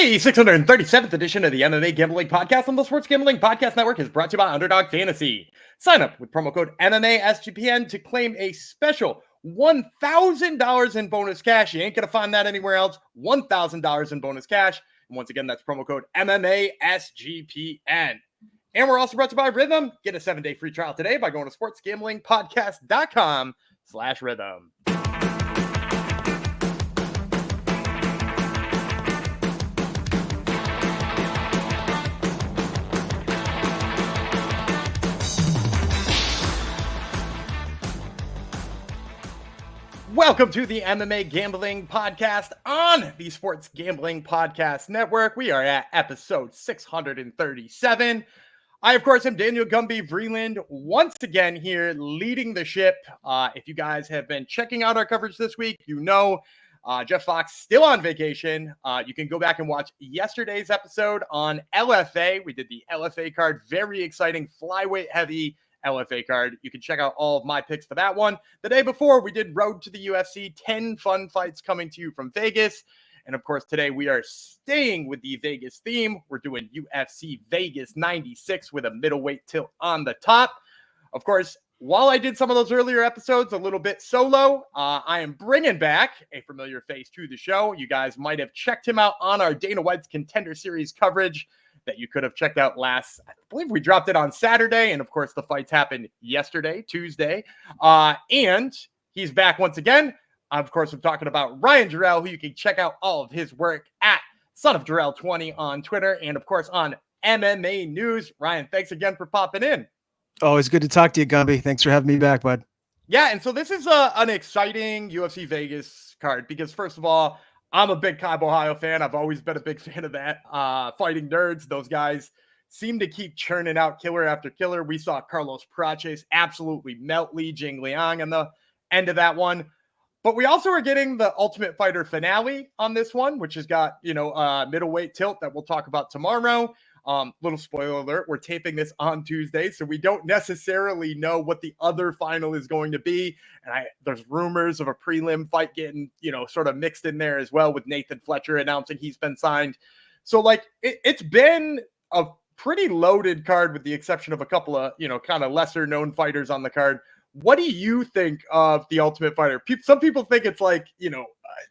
The 637th edition of the MMA Gambling Podcast on the Sports Gambling Podcast Network is brought to you by Underdog Fantasy. Sign up with promo code MMA SGPN to claim a special $1,000 in bonus cash. You ain't going to find that anywhere else. $1,000 in bonus cash. And once again, that's promo code MMA SGPN. And we're also brought to you by Rhythm. Get a 7-day free trial today by going to sportsgamblingpodcast.com/rhythm. Welcome to the MMA Gambling Podcast on the Sports Gambling Podcast Network. We are at episode 637. I, of course, am Daniel Gumby Vreeland, once again here leading the ship. If you guys have been checking out our coverage this week, you know Jeff Fox still on vacation. You can go back and watch yesterday's episode on LFA. We did the LFA card, very exciting, flyweight heavy LFA card. You can check out all of my picks for that one. The day before, we did Road to the UFC, 10 fun fights coming to you from Vegas. And of course, today we are staying with the Vegas theme. We're doing UFC Vegas 96 with a middleweight tilt on the top. Of course, while I did some of those earlier episodes a little bit solo, I am bringing back a familiar face to the show. You guys might have checked him out on our Dana White's Contender Series coverage that you could have checked out last, I believe we dropped it on Saturday. And of course, the fights happened yesterday, Tuesday. And he's back once again. Of course, I'm talking about Ryan Jarrell, who you can check out all of his work at Son of Jarrell20 on Twitter. And of course, on MMA News. Ryan, thanks again for popping in. Always good to talk to you, Gumby. Thanks for having me back, bud. Yeah, and so this is an exciting UFC Vegas card because, first of all, I'm a big Cobb, Ohio fan. I've always been a big fan of that. Fighting Nerds, those guys seem to keep churning out killer after killer. We saw Carlos Praches absolutely melt Li Jingliang on the end of that one. But we also are getting the Ultimate Fighter finale on this one, which has got, middleweight tilt that we'll talk about tomorrow. Little spoiler alert, we're taping this on Tuesday, so we don't necessarily know what the other final is going to be. And there's rumors of a prelim fight getting, sort of mixed in there as well, with Nathan Fletcher announcing he's been signed. So it's been a pretty loaded card with the exception of a couple of, kind of lesser known fighters on the card. What do you think of the Ultimate Fighter? Some people think it's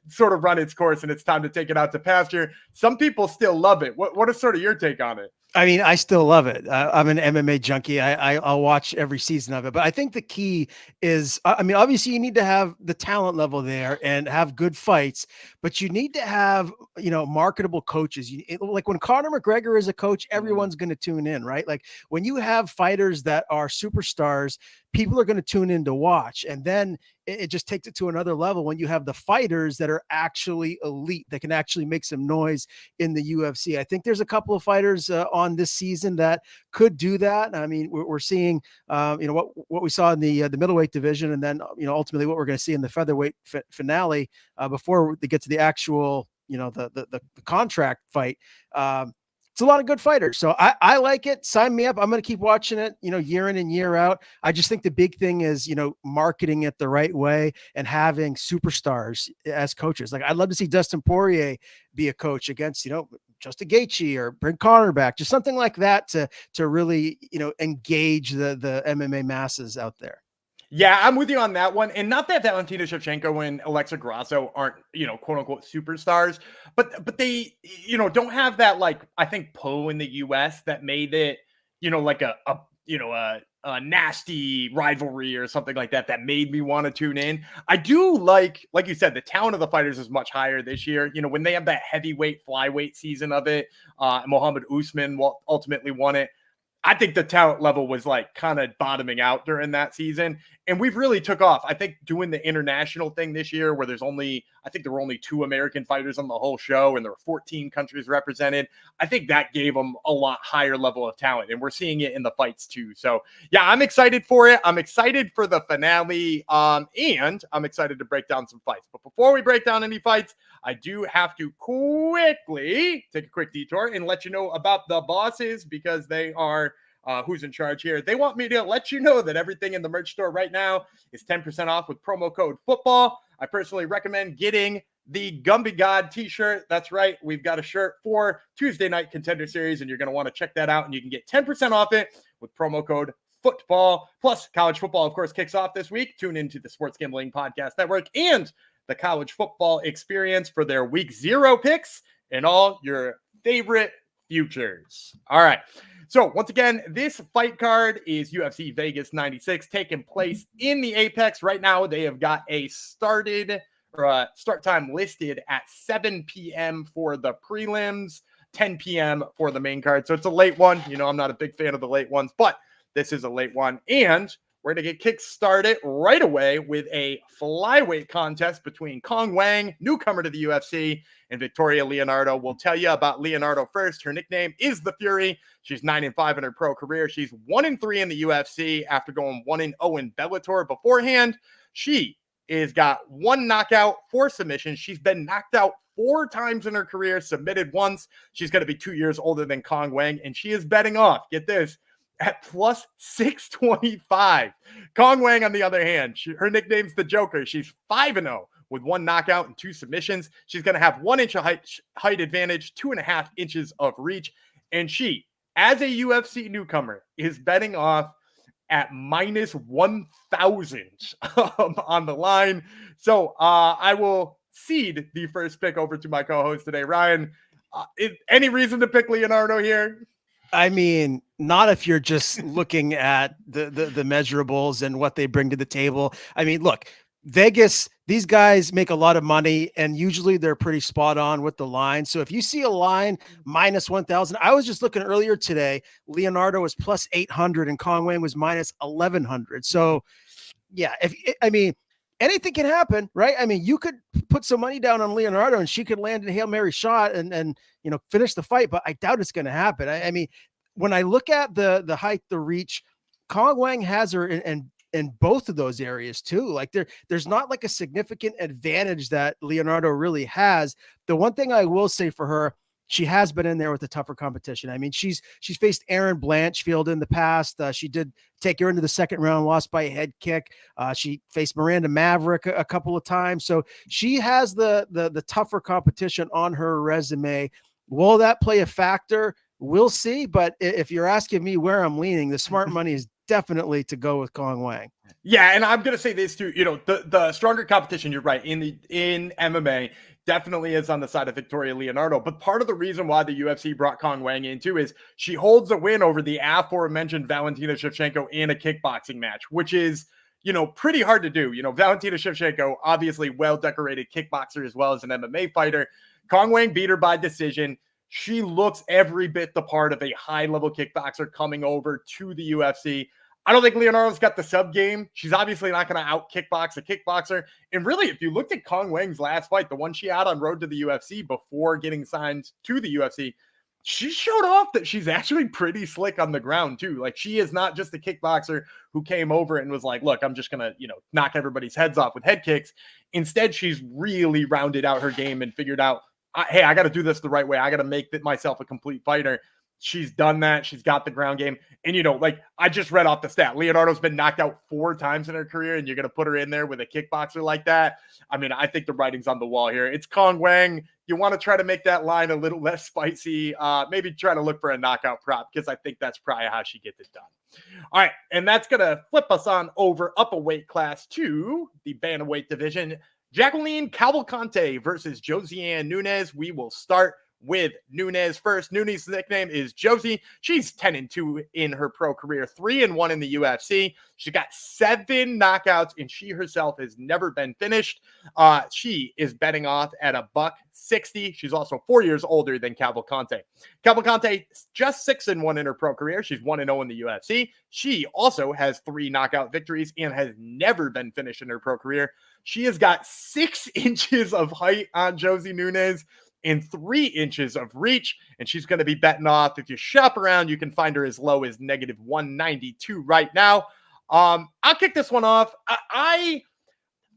sort of run its course and it's time to take it out to pasture. Some people still love it. What is sort of your take on it? I mean, I still love it. I'm an MMA junkie. I'll watch every season of it. But I think the key is, obviously you need to have the talent level there and have good fights, but you need to have, marketable coaches. Like when Conor McGregor is a coach, everyone's going to tune in, right? Like when you have fighters that are superstars, people are going to tune in to watch. And then it just takes it to another level when you have the fighters that are actually elite, that can actually make some noise in the UFC. I think there's a couple of fighters on this season that could do that. I mean, we're seeing, what we saw in the middleweight division, and then, ultimately what we're going to see in the featherweight finale before they get to the actual, the contract fight. It's a lot of good fighters. So I like it. Sign me up. I'm going to keep watching it, year in and year out. I just think the big thing is, marketing it the right way and having superstars as coaches. Like I'd love to see Dustin Poirier be a coach against, Justin Gaethje, or bring Conor back, just something like that to really, engage the MMA masses out there. Yeah, I'm with you on that one. And not that Valentina Shevchenko and Alexa Grasso aren't, quote unquote superstars, but they, don't have that, I think pull in the US that made it, a nasty rivalry or something like that made me want to tune in. I do like you said, the talent of the fighters is much higher this year. When they have that heavyweight flyweight season of it, Mohammed Usman ultimately won it. I think the talent level was kind of bottoming out during that season. And we've really took off. I think doing the international thing this year where there were only 2 American fighters on the whole show and there were 14 countries represented. I think that gave them a lot higher level of talent. And we're seeing it in the fights too. So yeah, I'm excited for it. I'm excited for the finale. And I'm excited to break down some fights. But before we break down any fights, I do have to quickly take a quick detour and let you know about the bosses, because they are who's in charge here. They want me to let you know that everything in the merch store right now is 10% off with promo code football. I personally recommend getting the Gumby God t-shirt. That's right. We've got a shirt for Tuesday Night Contender Series, and you're going to want to check that out, and you can get 10% off it with promo code football. Plus, college football, of course, kicks off this week. Tune into the Sports Gambling Podcast Network and the College Football Experience for their Week 0 picks and all your favorite futures. All right. So once again, this fight card is UFC Vegas 96 taking place in the Apex. Right now, they have got a start time listed at 7 p.m. for the prelims, 10 p.m. for the main card. So it's a late one. You know, I'm not a big fan of the late ones, but this is a late one. And we're going to get kick started right away with a flyweight contest between Cong Wang, newcomer to the UFC, and Victoria Leonardo. We'll tell you about Leonardo first. Her nickname is the Fury. She's 9-5 in her pro career. She's 1-3 in the UFC after going 1-0 in Bellator beforehand. She is got 1 knockout, 4 submissions. She's been knocked out 4 times in her career, submitted once. She's going to be 2 years older than Cong Wang, and she is betting off, get this, at plus 625. Cong Wang, on the other hand, her nickname's the Joker. She's 5-0 with 1 knockout and 2 submissions. She's going to have 1 inch of height advantage, 2.5 inches of reach. And she, as a UFC newcomer, is betting off at minus 1,000 on the line. So I will cede the first pick over to my co-host today. Ryan, any reason to pick Leonardo here? I mean, not if you're just looking at the measurables and what they bring to the table. I mean, look, Vegas, these guys make a lot of money, and usually they're pretty spot on with the line. So if you see a line minus 1,000, I was just looking earlier today, Leonardo was plus 800 and Cong Wang was minus 1,100. So yeah, anything can happen, right? I mean, you could put some money down on Leonardo and she could land a Hail Mary shot and finish the fight, but I doubt it's going to happen. I mean, when I look at the height, the reach, Cong Wang has her in both of those areas too. Like there's not like a significant advantage that Leonardo really has. The one thing I will say for her, she has been in there with the tougher competition. I mean, she's faced Erin Blanchfield in the past. She did take her into the second round, lost by a head kick. She faced Miranda Maverick a couple of times. So she has the tougher competition on her resume. Will that play a factor? We'll see. But if you're asking me where I'm leaning, the smart money is definitely to go with Cong Wang. Yeah, and I'm going to say this too, the stronger competition, you're right, in MMA definitely is on the side of Victoria Leonardo. But part of the reason why the UFC brought Cong Wang in too is she holds a win over the aforementioned Valentina Shevchenko in a kickboxing match, which is, pretty hard to do. Valentina Shevchenko, obviously well-decorated kickboxer as well as an MMA fighter. Cong Wang beat her by decision. She looks every bit the part of a high-level kickboxer coming over to the UFC. I don't think Leonardo's got the sub game. She's obviously not going to out kickbox a kickboxer. And really, if you looked at Cong Wang's last fight, the one she had on road to the UFC before getting signed to the UFC, she showed off that she's actually pretty slick on the ground too. Like, she is not just a kickboxer who came over and was like, look, I'm just going to, knock everybody's heads off with head kicks. Instead, she's really rounded out her game and figured out, hey, I got to do this the right way. I got to make myself a complete fighter. She's done that. She's got the ground game. And, I just read off the stat. Leonardo's been knocked out 4 times in her career, and you're going to put her in there with a kickboxer like that. I mean, I think the writing's on the wall here. It's Cong Wang. You want to try to make that line a little less spicy. Maybe try to look for a knockout prop, because I think that's probably how she gets it done. All right. And that's going to flip us on over up a weight class to the bantamweight division. Jacqueline Cavalcanti versus Josiane Nunes. We will start with Nunes first. Nunes' nickname is Josie. She's 10-2 in her pro career, 3-1 in the UFC. She got 7 knockouts, and she herself has never been finished. She is betting off at $160. She's also 4 years older than Cavalcanti. Cavalcanti just 6-1 in her pro career. She's 1-0 in the UFC. She also has 3 knockout victories and has never been finished in her pro career. She has got 6 inches of height on Josie Nunes and 3 inches of reach, and she's going to be betting off. If you shop around, you can find her as low as negative 192 right now. I'll kick this one off. I'm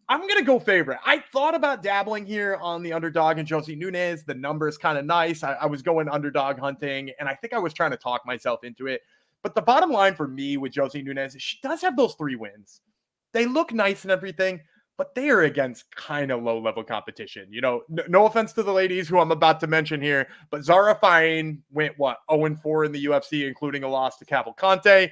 going to go favorite. I thought about dabbling here on the underdog and Josie Nunes. The number is kind of nice. I was going underdog hunting, and I think I was trying to talk myself into it. But the bottom line for me with Josie Nunes is she does have those 3 wins. They look nice and everything, but they are against kind of low-level competition. No offense to the ladies who I'm about to mention here, but Zara Fine went, 0-4 in the UFC, including a loss to Cavalcanti.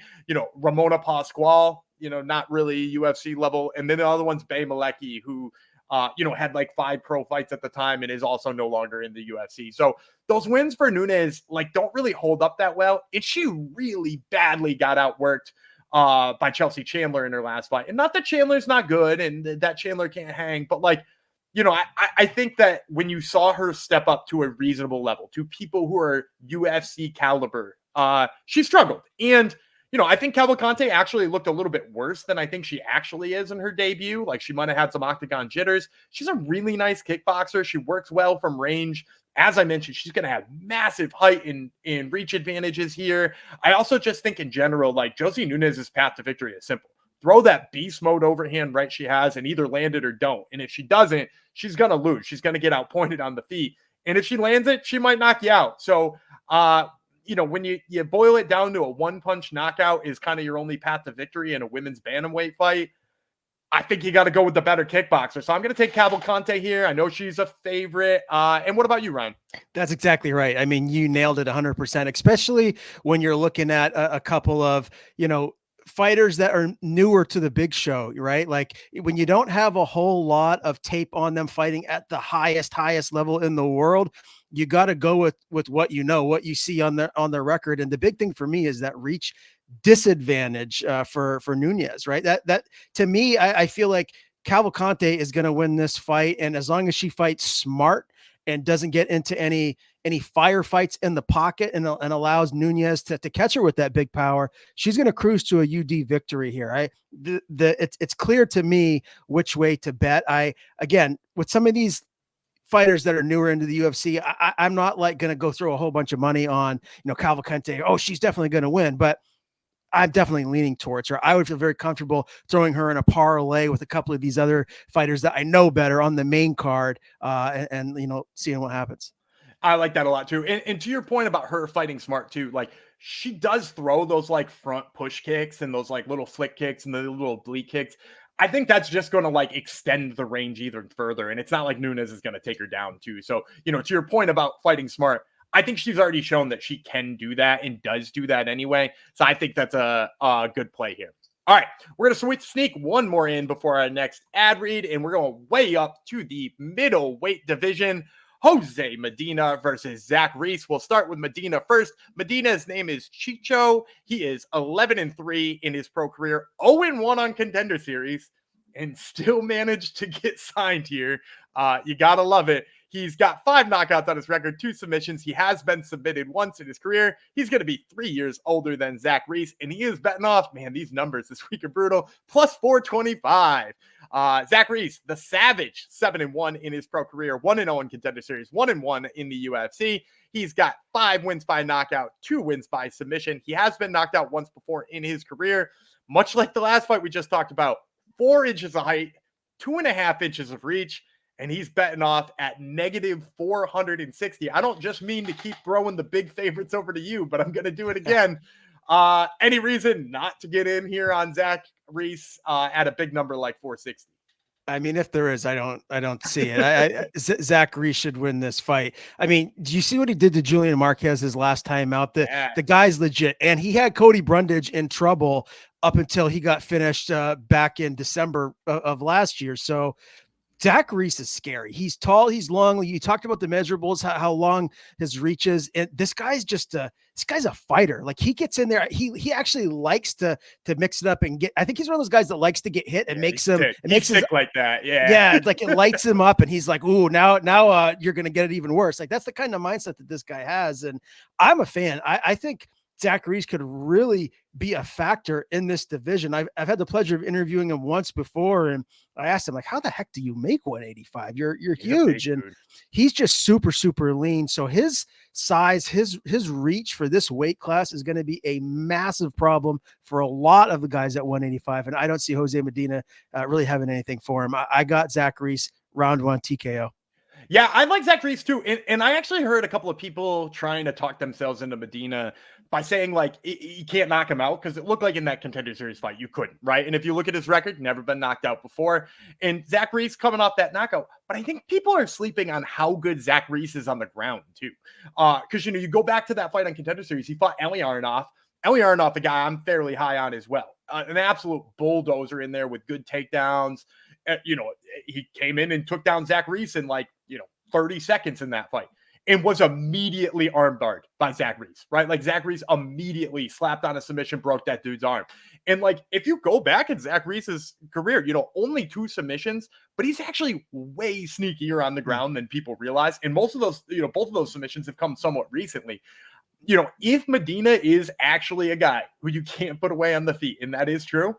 Ramona Pasquale, not really UFC level. And then the other one's Bay Malecki, who, had like 5 pro fights at the time and is also no longer in the UFC. So those wins for Nunes, don't really hold up that well. And she really badly got outworked by Chelsea Chandler in her last fight. And not that Chandler's not good and that Chandler can't hang, but I think that when you saw her step up to a reasonable level, to people who are UFC caliber, she struggled. And, I think Cavalcanti actually looked a little bit worse than I think she actually is in her debut. She might have had some octagon jitters. She's a really nice kickboxer. She works well from range. As I mentioned, she's going to have massive height and reach advantages here. I also just think in general, Josie Nunes' path to victory is simple. Throw that beast mode overhand right she has and either land it or don't. And if she doesn't, she's going to lose. She's going to get outpointed on the feet. And if she lands it, she might knock you out. So, when you boil it down to a one-punch knockout is kind of your only path to victory in a women's bantamweight fight, I think you got to go with the better kickboxer. So I'm going to take Cavalcanti here. I know she's a favorite. And what about you, Ryan? That's exactly right. I mean, you nailed it 100%, especially when you're looking at a couple of, fighters that are newer to the big show, right? When you don't have a whole lot of tape on them fighting at the highest level in the world, you got to go with what what you see on their record. And the big thing for me is that reach disadvantage for Nunes, right? That to me, I feel like Cavalcanti is going to win this fight, and as long as she fights smart and doesn't get into any firefights in the pocket and allows Nunes to catch her with that big power, she's going to cruise to a UD victory here. It's clear to me which way to bet. Again, with some of these fighters that are newer into the UFC, I'm not going to go throw a whole bunch of money on, Cavalcanti. Oh, she's definitely going to win, but I'm definitely leaning towards her. I would feel very comfortable throwing her in a parlay with a couple of these other fighters that I know better on the main card, and seeing what happens. I like that a lot too. And to your point about her fighting smart too, she does throw those front push kicks and those little flick kicks and the little oblique kicks. I think that's just going to extend the range even further. And it's not like Nunes is going to take her down too. So, to your point about fighting smart, I think she's already shown that she can do that and does do that anyway. So I think that's a good play here. All right, we're going to sneak one more in before our next ad read, and we're going way up to the middleweight division. Jose Medina versus Zach Reese. We'll start with Medina first. Medina's name is Chicho. He is 11-3 in his pro career, 0-1 on Contender Series, and still managed to get signed here. You got to love it. He's got 5 knockouts on his record, 2 submissions. He has been submitted once in his career. He's going to be 3 years older than Zach Reese, and he is betting off, man, these numbers this week are brutal, plus 425. Zach Reese, the Savage, 7-1 in his pro career, 1-0 in Contender Series, 1-1 in the UFC. He's got 5 wins by knockout, 2 wins by submission. He has been knocked out once before in his career, much like the last fight we just talked about. 4 inches of height, 2.5 inches of reach, and he's betting off at negative 460. I don't just mean to keep throwing the big favorites over to you, but I'm going to do it again. Any reason not to get in here on Zach Reese at a big number like 460? I mean, if there is, I don't see it. Zach Reese should win this fight. I mean, do you see what he did to Julian Marquez his last time out? The guy's legit, and he had Cody Brundage in trouble up until he got finished back in December of last year. So Zach Reese is scary. He's tall, he's long. You talked about the measurables, how long his reach is, and this guy's a fighter. He gets in there. He actually likes to mix it up and get. I think he's one of those guys that likes to get hit and makes him. It makes sick like that. Yeah, it lights him up, and he's like, "Ooh, now you're gonna get it even worse." That's the kind of mindset that this guy has, and I'm a fan. I think Zach Reese could really be a factor in this division. I've had the pleasure of interviewing him once before, and I asked him, how the heck do you make 185? You're huge. And he's just super, super lean. So his size, his reach for this weight class is going to be a massive problem for a lot of the guys at 185. And I don't see Jose Medina really having anything for him. I got Zach Reese round 1 TKO. Yeah, I like Zach Reese too. And I actually heard a couple of people trying to talk themselves into Medina by saying, like, you can't knock him out because it looked like in that Contender Series fight, you couldn't, right? And if you look at his record, never been knocked out before. And Zach Reese coming off that knockout. But I think people are sleeping on how good Zach Reese is on the ground too. Because, you go back to that fight on Contender Series, he fought Eli Aronoff. Eli Aronoff, a guy I'm fairly high on as well. An absolute bulldozer in there with good takedowns. He came in and took down Zach Reese in 30 seconds in that fight and was immediately armbarred by Zach Reese, right? Like Zach Reese immediately slapped on a submission, broke that dude's arm. And if you go back in Zach Reese's career, only 2 submissions, but he's actually way sneakier on the ground than people realize. And most of those, both of those submissions have come somewhat recently. If Medina is actually a guy who you can't put away on the feet, and that is true,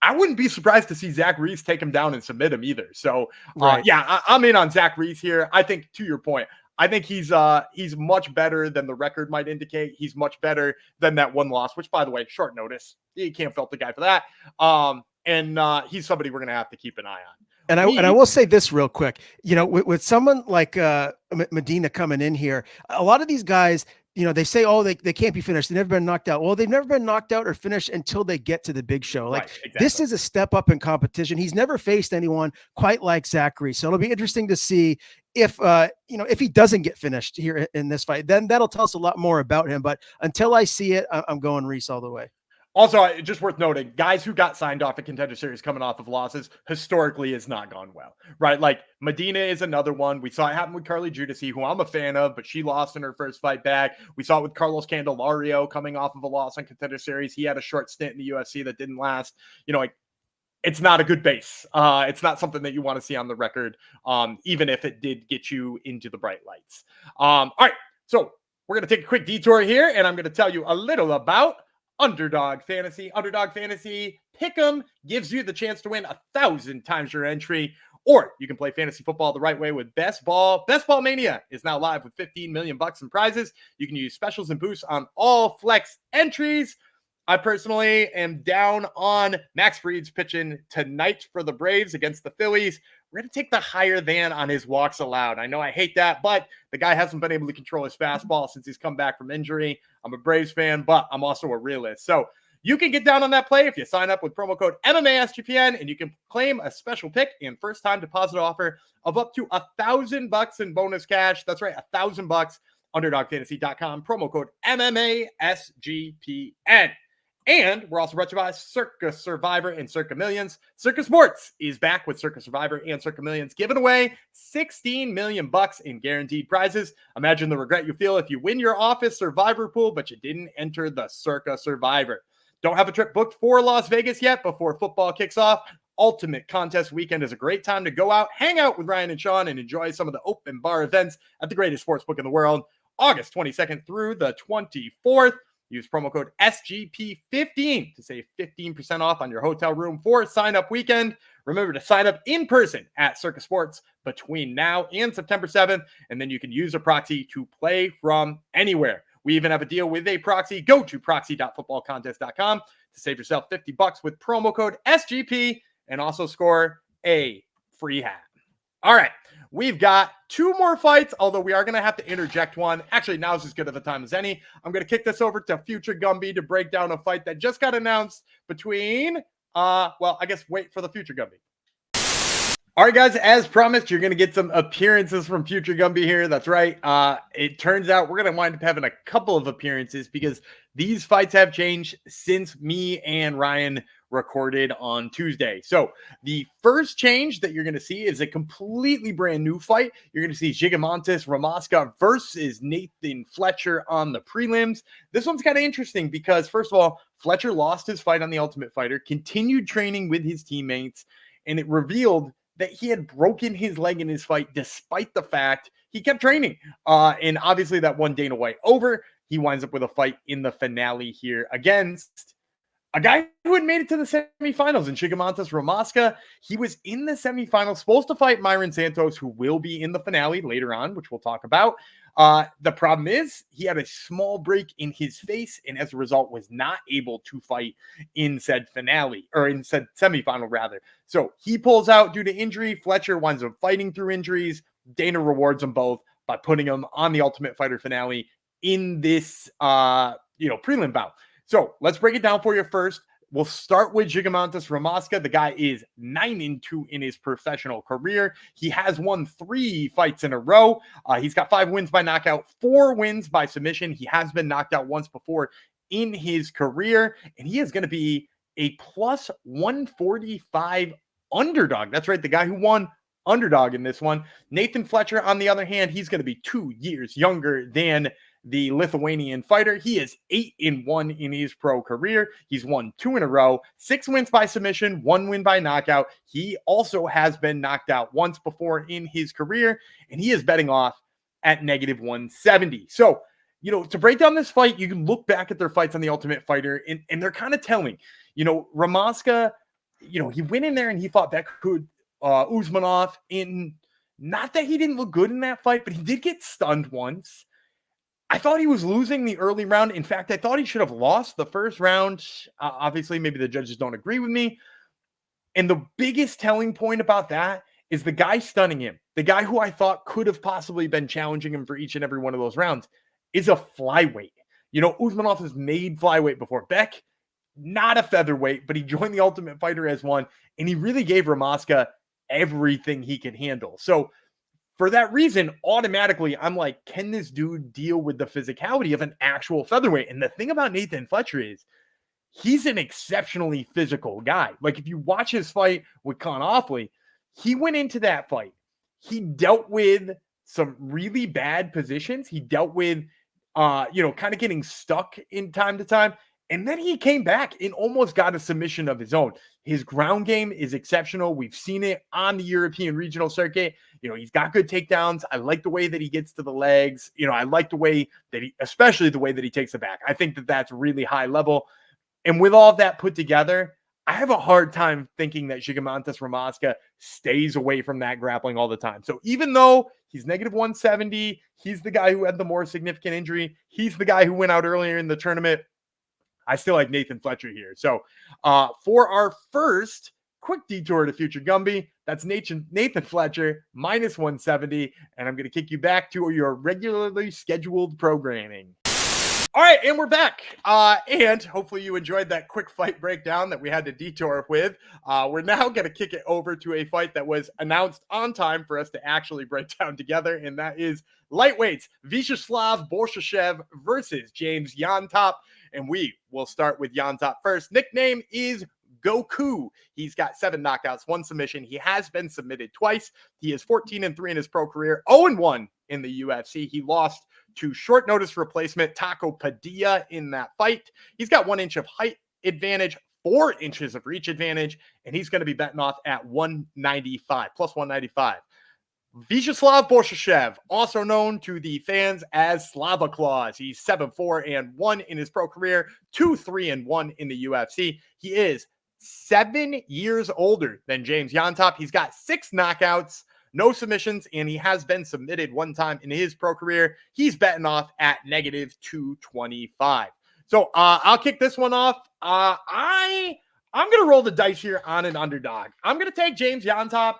I wouldn't be surprised to see Zach Reese take him down and submit him either. So, I'm in on Zach Reese here. I think, to your point, I think he's much better than the record might indicate. He's much better than that one loss, which, by the way, short notice. You can't fault the guy for that. And he's somebody we're going to have to keep an eye on. And I will say this real quick, with someone like Medina coming in here, a lot of these guys, they say, oh, they can't be finished. They've never been knocked out. Well, they've never been knocked out or finished until they get to the big show. This is a step up in competition. He's never faced anyone quite like Zach Reese. So it'll be interesting to see if he doesn't get finished here in this fight, then that'll tell us a lot more about him. But until I see it, I'm going Reese all the way. Also, just worth noting, guys who got signed off a Contender Series coming off of losses historically has not gone well, right? Like Medina is another one. We saw it happen with Carly Judici, who I'm a fan of, but she lost in her first fight back. We saw it with Carlos Candelario coming off of a loss on Contender Series. He had a short stint in the UFC that didn't last. It's not a good base. It's not something that you want to see on the record, even if it did get you into the bright lights. All right, so we're going to take a quick detour here, and I'm going to tell you a little about Underdog Fantasy. Underdog Fantasy Pick'em gives you the chance to win 1,000 times your entry, or you can play fantasy football the right way with Best Ball. Best Ball Mania is now live with $15 million in prizes. You can use specials and boosts on all flex entries. I personally am down on Max Fried's pitching tonight for the Braves against the Phillies. We're going to take the higher than on his walks allowed. I know I hate that, but the guy hasn't been able to control his fastball since he's come back from injury. I'm a Braves fan, but I'm also a realist. So you can get down on that play if you sign up with promo code MMASGPN, and you can claim a special pick and first-time deposit offer of up to $1,000 in bonus cash. That's right, $1,000. UnderdogFantasy.com, promo code MMASGPN. And we're also brought to you by Circa Survivor and Circa Millions. Circa Sports is back with Circa Survivor and Circa Millions, giving away $16 million in guaranteed prizes. Imagine the regret you feel if you win your office Survivor pool, but you didn't enter the Circa Survivor. Don't have a trip booked for Las Vegas yet before football kicks off? Ultimate Contest Weekend is a great time to go out, hang out with Ryan and Sean, and enjoy some of the open bar events at the greatest sportsbook in the world. August 22nd through the 24th. Use promo code SGP15 to save 15% off on your hotel room for sign-up weekend. Remember to sign up in person at Circa Sports between now and September 7th, and then you can use a proxy to play from anywhere. We even have a deal with a proxy. Go to proxy.footballcontest.com to save yourself $50 with promo code SGP and also score a free hat. All right, we've got 2 more fights, although we are going to have to interject one. Actually, now's as good of a time as any. I'm going to kick this over to Future Gumby to break down a fight that just got announced between, wait for the Future Gumby. All right, guys, as promised, you're going to get some appearances from Future Gumby here. That's right. It turns out we're going to wind up having a couple of appearances because these fights have changed since me and Ryan recorded on Tuesday. So the first change that you're going to see is a completely brand new fight. You're going to see Zygimantas Ramaska versus Nathan Fletcher on the prelims. This one's kind of interesting because, first of all, Fletcher lost his fight on The Ultimate Fighter, continued training with his teammates, and it revealed that he had broken his leg in his fight despite the fact he kept training. And obviously that won Dana White over. He winds up with a fight in the finale here against a guy who had made it to the semifinals in Zygimantas Ramaska. He was in the semifinals, supposed to fight Myron Santos, who will be in the finale later on, which we'll talk about. The problem is he had a small break in his face, and as a result was not able to fight in said finale, or in said semifinal rather. So he pulls out due to injury. Fletcher winds up fighting through injuries. Dana rewards them both by putting them on the Ultimate Fighter finale in this, prelim bout. So let's break it down for you first. We'll start with Zygimantas Ramaska. The guy is 9-2 in his professional career. He has won 3 fights in a row. He's got 5 wins by knockout, 4 wins by submission. He has been knocked out once before in his career, and he is going to be a plus 145 underdog. That's right, the guy who won underdog in this one. Nathan Fletcher, on the other hand, he's going to be 2 years younger than the Lithuanian fighter. He is 8-1 in his pro career. He's won 2 in a row, 6 wins by submission, 1 win by knockout. He also has been knocked out once before in his career, and he is betting off at negative 170. So, to break down this fight, you can look back at their fights on the Ultimate Fighter, and they're kind of telling. Ramaska, he went in there and he fought Bekhud Usmanov, in not that he didn't look good in that fight, but he did get stunned once. I thought he was losing the early round. In fact, I thought he should have lost the first round. Obviously, maybe the judges don't agree with me. And the biggest telling point about that is the guy stunning him, the guy who I thought could have possibly been challenging him for each and every one of those rounds, is a flyweight. Usmanov has made flyweight before. Beck, not a featherweight, but he joined the Ultimate Fighter as one, and he really gave Ramaska everything he can handle. So for that reason, automatically, I'm like, can this dude deal with the physicality of an actual featherweight? And the thing about Nathan Fletcher is he's an exceptionally physical guy. Like, if you watch his fight with Con Offley, he went into that fight. He dealt with some really bad positions. He dealt with, kind of getting stuck in time to time. And then he came back and almost got a submission of his own. His ground game is exceptional. We've seen it on the European regional circuit. He's got good takedowns. I like the way that he gets to the legs. I like the way that especially the way that he takes it back. I think that that's really high level. And with all of that put together, I have a hard time thinking that Zygimantas Ramaska stays away from that grappling all the time. So even though he's negative 170, he's the guy who had the more significant injury. He's the guy who went out earlier in the tournament. I still like Nathan Fletcher here. So for our first quick detour to Future Gumby, that's Nathan Fletcher, minus 170. And I'm going to kick you back to your regularly scheduled programming. All right, and we're back. And hopefully you enjoyed that quick fight breakdown that we had to detour with. We're now going to kick it over to a fight that was announced on time for us to actually break down together, and that is lightweights Viacheslav Borshchev versus James Llontop. And we will start with Llontop first. Nickname is Goku. He's got 7 knockouts, 1 submission. He has been submitted twice. He is 14-3 in his pro career, 0-1 in the UFC. He lost to short notice replacement Taco Padilla in that fight. He's got 1 inch of height advantage, 4 inches of reach advantage, and he's going to be betting off at 195, plus 195. Viacheslav Borshchev, also known to the fans as Slava Claus. He's 7-4-1 in his pro career, 2-3-1 in the UFC. He is 7 years older than James Llontop. He's got 6 knockouts, no submissions, and he has been submitted 1 time in his pro career. He's betting off at negative 225. So I'll kick this one off. I'm going to roll the dice here on an underdog. I'm going to take James Llontop.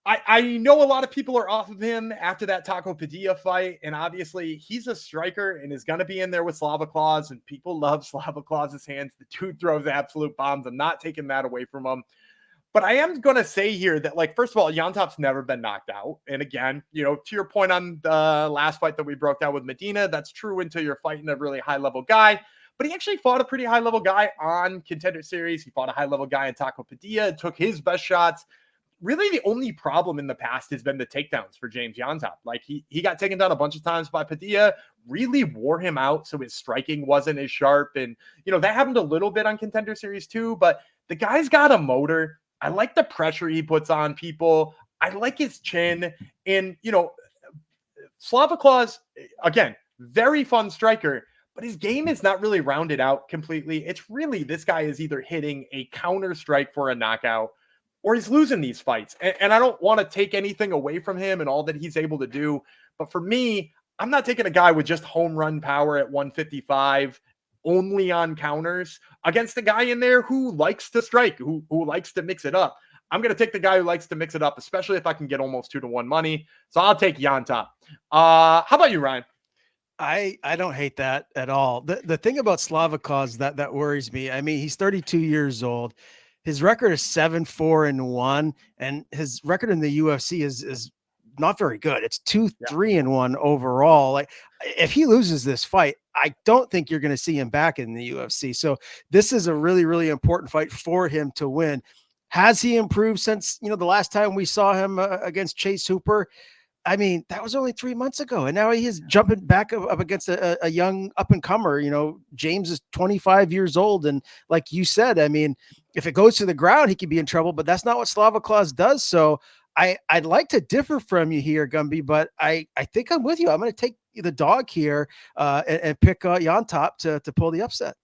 I know a lot of people are off of him after that Taco Padilla fight, and obviously he's a striker and is going to be in there with Slava Claus, and people love Slava Claus's hands. The dude throws absolute bombs. I'm not taking that away from him. But I am going to say here that, first of all, Llontop's never been knocked out. And again, to your point on the last fight that we broke down with Medina, that's true until you're fighting a really high-level guy. But he actually fought a pretty high-level guy on Contender Series. He fought a high-level guy in Taco Padilla, took his best shots. Really, the only problem in the past has been the takedowns for James Llontop. He got taken down a bunch of times by Padilla, really wore him out, so his striking wasn't as sharp. And, that happened a little bit on Contender Series too, but the guy's got a motor. I like the pressure he puts on people. I like his chin. And, Slava Claus, again, very fun striker, but his game is not really rounded out completely. It's really, this guy is either hitting a counter strike for a knockout, or he's losing these fights. And I don't want to take anything away from him and all that he's able to do. But for me, I'm not taking a guy with just home run power at 155 only on counters against a guy in there who likes to strike, who likes to mix it up. I'm going to take the guy who likes to mix it up, especially if I can get almost 2-1 money. So I'll take Llontop. How about you, Ryan? I don't hate that at all. The thing about Slavikos that worries me. I mean, he's 32 years old. His record is 7-4-1, and his record in the UFC is not very good. It's 2-3-1 overall. Like, if he loses this fight, I don't think you're going to see him back in the UFC. So this is a really, really important fight for him to win. Has he improved since, the last time we saw him against Chase Hooper? I mean, that was only 3 months ago, and now he is jumping back up against a young up-and-comer. James is 25 years old, and like you said, I mean, if it goes to the ground, he could be in trouble, but that's not what Slavikos does. So I'd like to differ from you here, Gumby, but I think I'm with you. I'm going to take the dog here and pick Llontop to pull the upset.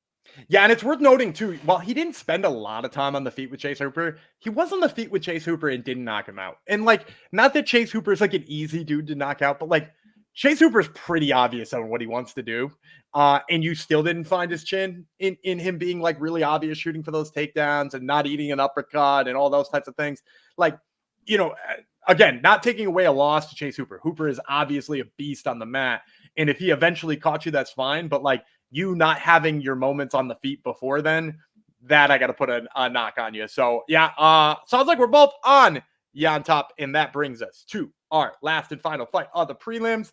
Yeah, and it's worth noting, too, while he didn't spend a lot of time on the feet with Chase Hooper, he was on the feet with Chase Hooper and didn't knock him out. And, not that Chase Hooper is, an easy dude to knock out, but, Chase Hooper is pretty obvious on what he wants to do. And you still didn't find his chin in him being, really obvious shooting for those takedowns and not eating an uppercut and all those types of things. Again, not taking away a loss to Chase Hooper. Hooper is obviously a beast on the mat. And if he eventually caught you, that's fine. But, you not having your moments on the feet before then, that I got to put a knock on you. So, yeah, sounds like we're both on Llontop, and that brings us to our last and final fight of the prelims.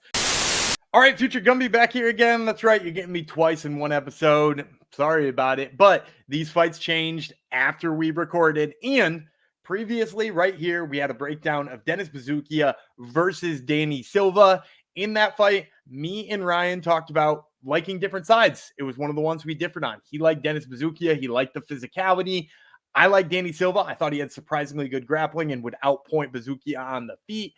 All right, Future Gumby back here again. That's right, you're getting me twice in one episode. Sorry about it, but these fights changed after we recorded, and previously right here, we had a breakdown of Denis Buzukja versus Danny Silva. In that fight, me and Ryan talked about liking different sides. It was one of the ones we differed on. He liked Denis Buzukja. He liked the physicality. I like Danny Silva. I thought he had surprisingly good grappling and would outpoint Buzukja on the feet.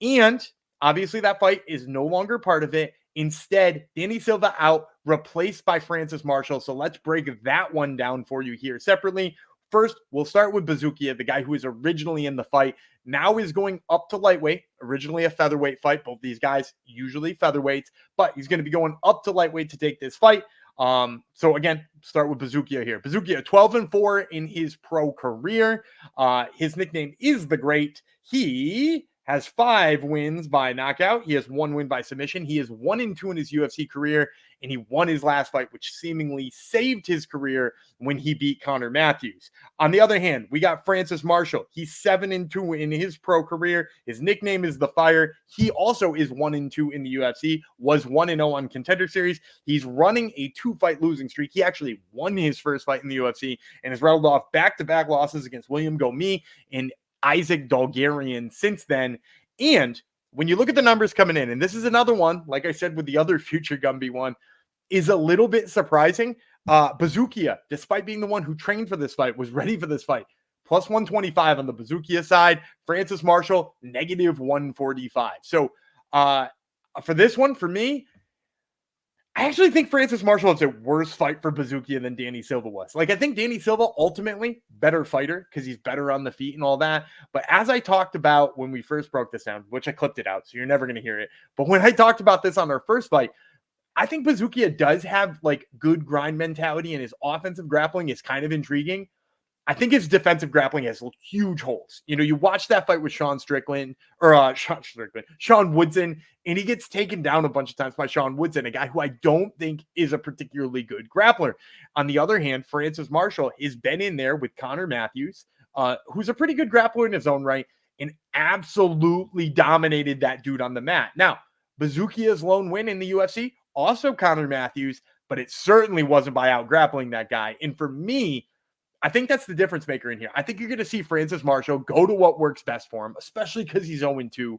And obviously that fight is no longer part of it. Instead, Danny Silva out, replaced by Francis Marshall. So let's break that one down for you here separately. First, we'll start with Buzukja, the guy who was originally in the fight, now is going up to lightweight, originally a featherweight fight. Both these guys usually featherweights, but he's going to be going up to lightweight to take this fight. So again, start with Buzukja here. Buzukja 12-4 in his pro career. His nickname is the Great. He has 5 wins by knockout. He has 1 win by submission. He is 1-2 in his UFC career, and he won his last fight, which seemingly saved his career when he beat Connor Matthews. On the other hand, we got Francis Marshall. He's 7-2 in his pro career. His nickname is the Fire. He also is 1-2 in the UFC, was 1-0 on Contender Series. He's running a 2-fight losing streak. He actually won his first fight in the UFC and has rattled off back-to-back losses against William Gomi and Isaac Dolgarian since then. And when you look at the numbers coming in, and this is another one, like I said with the other Future Gumby one, is a little bit surprising. Buzukja, despite being the one who trained for this fight, was ready for this fight. Plus 125 on the Buzukja side. Francis Marshall, negative 145. So for this one, for me, I actually think Francis Marshall is a worse fight for Buzukja than Danny Silva was. I think Danny Silva, ultimately, better fighter because he's better on the feet and all that. But as I talked about when we first broke this down, which I clipped it out, so you're never going to hear it. But when I talked about this on our first fight, I think Buzukja does have, good grind mentality, and his offensive grappling is kind of intriguing. I think his defensive grappling has huge holes. You watch that fight with Sean Woodson, and he gets taken down a bunch of times by Sean Woodson, a guy who I don't think is a particularly good grappler. On the other hand, Francis Marshall has been in there with Connor Matthews, who's a pretty good grappler in his own right, and absolutely dominated that dude on the mat. Now, Buzukja's lone win in the UFC, also Connor Matthews, but it certainly wasn't by out grappling that guy. And for me, I think that's the difference maker in here. I think you're going to see Francis Marshall go to what works best for him, especially because he's 0-2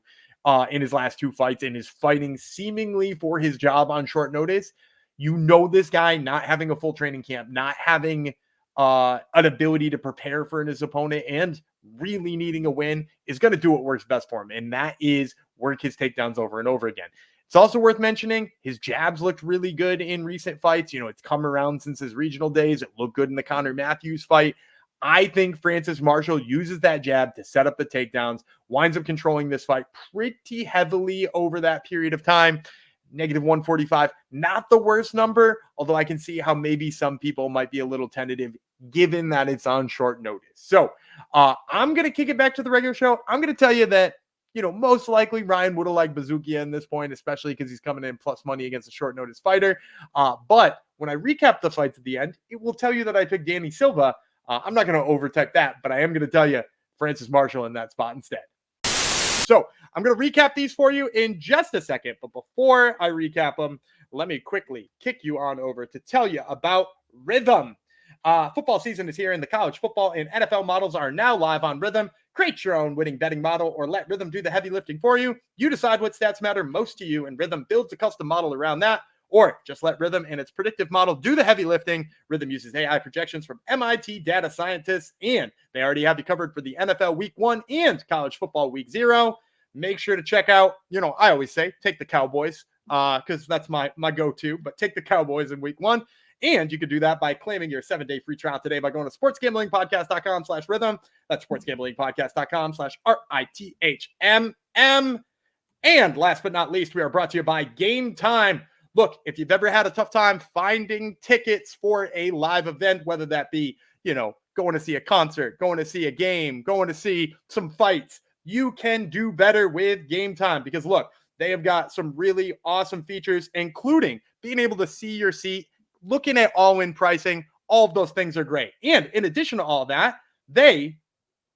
in his last 2 fights and is fighting seemingly for his job on short notice. This guy not having a full training camp, not having an ability to prepare for his opponent, and really needing a win is going to do what works best for him, and that is work his takedowns over and over again. It's also worth mentioning his jabs looked really good in recent fights. It's come around since his regional days. It looked good in the Connor Matthews fight. I think Francis Marshall uses that jab to set up the takedowns, winds up controlling this fight pretty heavily over that period of time. Negative 145, not the worst number, although I can see how maybe some people might be a little tentative given that it's on short notice. So I'm going to kick it back to the regular show. I'm going to tell you that, most likely Ryan would have liked Buzukja in this point, especially because he's coming in plus money against a short notice fighter. But when I recap the fights at the end, it will tell you that I picked Danny Silva. I'm not going to overtake that, but I am going to tell you Francis Marshall in that spot instead. So I'm going to recap these for you in just a second. But before I recap them, let me quickly kick you on over to tell you about Rhythm. Football season is here, and the college football and NFL models are now live on Rhythm. Create your own winning betting model or let Rhythm do the heavy lifting for you. You decide what stats matter most to you, and Rhythm builds a custom model around that. Or just let Rhythm and its predictive model do the heavy lifting. Rhythm uses AI projections from MIT data scientists, and they already have you covered for the NFL Week 1 and college football Week 0. Make sure to check out, I always say, take the Cowboys, because that's my go-to, but take the Cowboys in Week 1. And you can do that by claiming your 7-day free trial today by going to sportsgamblingpodcast.com/rhythm. That's sportsgamblingpodcast.com/RITHMM. And last but not least, we are brought to you by Game Time. Look, if you've ever had a tough time finding tickets for a live event, whether that be, going to see a concert, going to see a game, going to see some fights, you can do better with Game Time because, look, they have got some really awesome features, including being able to see your seat, looking at all-in pricing. All of those things are great. And in addition to all that, they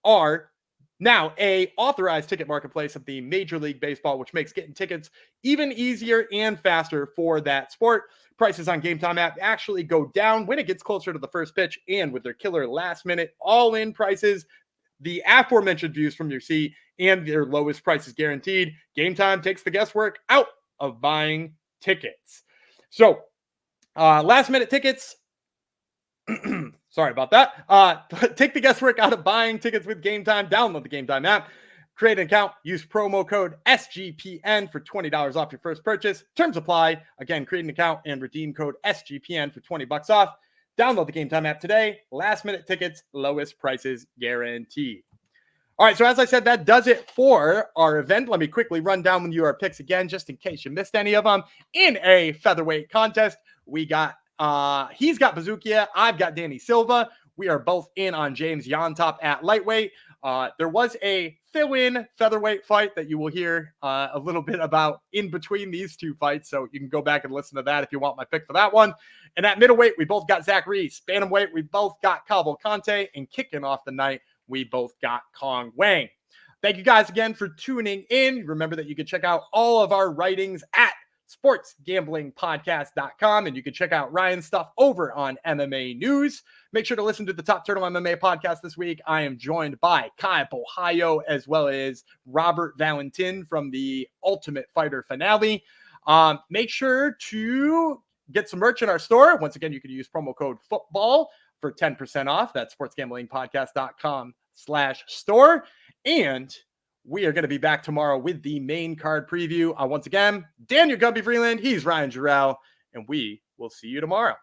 are now a authorized ticket marketplace of the Major League Baseball, which makes getting tickets even easier and faster for that sport. Prices on Game Time app actually go down when it gets closer to the first pitch, and with their killer last-minute all-in prices, the aforementioned views from your seat, and their lowest prices guaranteed, Game Time takes the guesswork out of buying tickets. So, last-minute tickets. Sorry about that. Take the guesswork out of buying tickets with Game Time. Download the Game Time app. Create an account. Use promo code SGPN for $20 off your first purchase. Terms apply. Again, create an account and redeem code SGPN for $20 off. Download the Game Time app today. Last-minute tickets, lowest prices guaranteed. All right, so as I said, that does it for our event. Let me quickly run down with you our picks again, just in case you missed any of them. In a featherweight contest, we got he's got Buzukja, I've got Danny Silva. We are both in on James Llontop at lightweight. There was a fill-in featherweight fight that you will hear a little bit about in between these two fights, so you can go back and listen to that if you want my pick for that one. And at middleweight, we both got Reese. Bantamweight, we both got Cavalcanti. And kicking off the night, we both got Cong Wang. Thank you guys again for tuning in. Remember that you can check out all of our writings at sportsgamblingpodcast.com, and you can check out Ryan's stuff over on MMA News. Make sure to listen to the Top Turtle MMA podcast this week. I am joined by Kai Ohio as well as Robert Valentin from the Ultimate Fighter finale. Make sure to get some merch in our store. Once again, you can use promo code football for 10% off. That's sportsgamblingpodcast.com/store. And we are going to be back tomorrow with the main card preview. Once again, Daniel Gumby Freeland, he's Ryan Jarrell, and we will see you tomorrow.